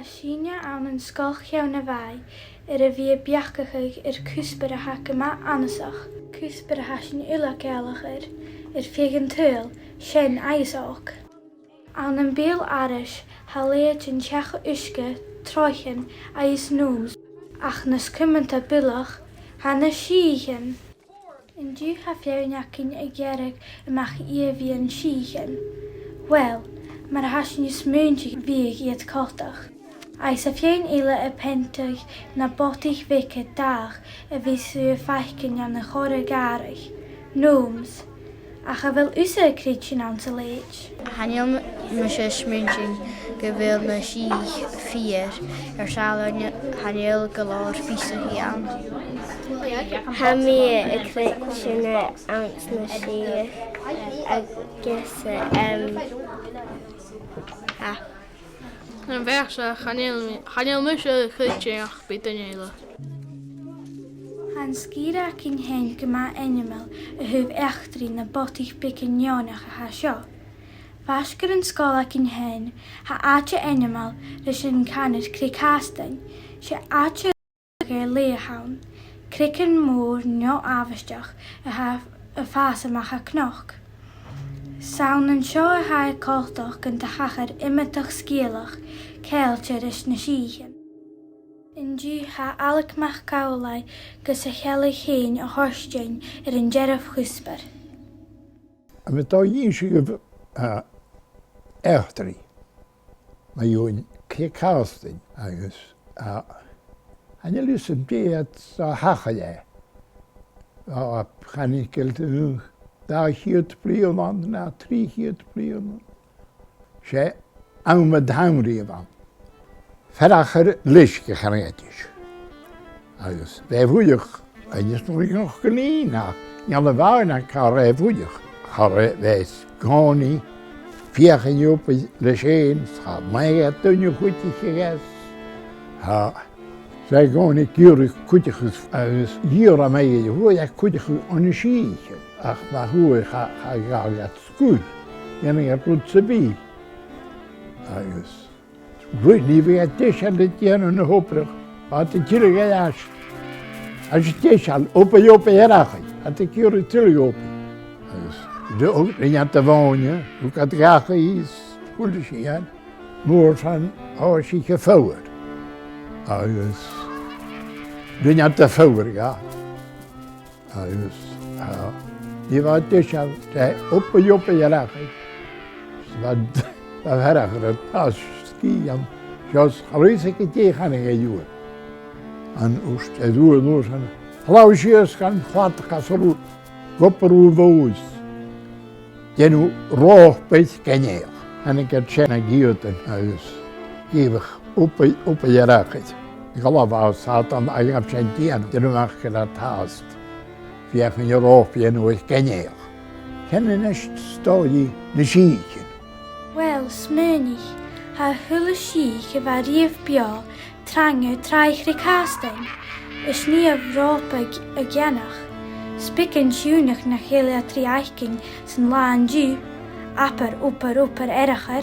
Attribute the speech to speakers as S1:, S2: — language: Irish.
S1: Hastain an sgoilearan na bheith a bhí beachdachadh Cuspair annasach. Cuspair Hastain eòlach fhèin sin aithris. An bheul aithris léit an teach uisce troichin nóis ach na scumanta bheulach na Sìthichean. In dú fhèin ag amach bhíon Sìthichean. Well, mar Hastain smúnte bhíag iad cotach. Sa fhèin a pentach na botich vice dach bhí sú feiccin an na chóra garach, nóms, ach bhfuil usa Críag an sa léit.
S2: Hanneal me sé smúnting go bhfuil na síth fíor sálainn hanneal go láir Sìthichean.
S3: Ha mí a Creag sinna ans na sgìre agus
S4: An bheirse hanneal me sé chuteach be duine.
S1: Han sgìre cin hen go má animal a thuh eachtarí na botich bicin ionnsachadh seo. Vascar an scola cin hen áte animal leis an canad Creag Hastain, sé áte léathán, cricin mór beachdachadh a fás amach a knoch. Saun an seo a coltach gan dachachar imimeach sgìreach céilte is na Sìthichean. In dú alacmach cawlai gus a cheala chéin a thuirstein an deireh Cuspair.
S5: Am tá dhíon si go eachtarí má dún Creag Hastain agus hanneal is an déad a hacha a chanicil dá chiad blion an na trí chiad blion. Sé am dhamraí bhan. Ferachar lisce chanéis. Agus bheithúideach agus noch go lína. Neall bhana cá bheithúideach. Cha bheith gánaí fiochan opa le séin, cha maigad duine chuitiche gas. Sé gánaí giúrach cuitichas agus díor a maigad huaach cuitichas an Sìthichean. Ach má thuair cha gágad Sgoil, dhéanana rud sa bí. Agus Rwy'n bhí deisial le déanú na hóprach, a tíir a as deisial opa erachai, a tíir tíir opa. Agus rinneant a bháine, úcad gacha ís, chuilde sían, mór san áisiche fóir. Agus rinneant a fóir ga. Agus ní bhá deisial opa erachai. Bhá herachar a Iam jos charisig déchan a dúr. An úst a dúr nóir an hláisios gan chlátacha gopar Uibhist. Déanú ráthbeit gnéach. Hanna gur sinna gíotan agus gíbh opa erachid. Galabh sátan a gab sé déanú déanúach go a tást. Fiachan i ráthbéanú gnéach. Ceanna neist stáidí na Sìthichean.
S1: Well, smúnich. Thula sí go bheith riamh beá trange Creag Hastain, is ní a bhrópa a gceannach. Spicin siúnach na chéile trí aichcin san lá an dú, apar upar erachar.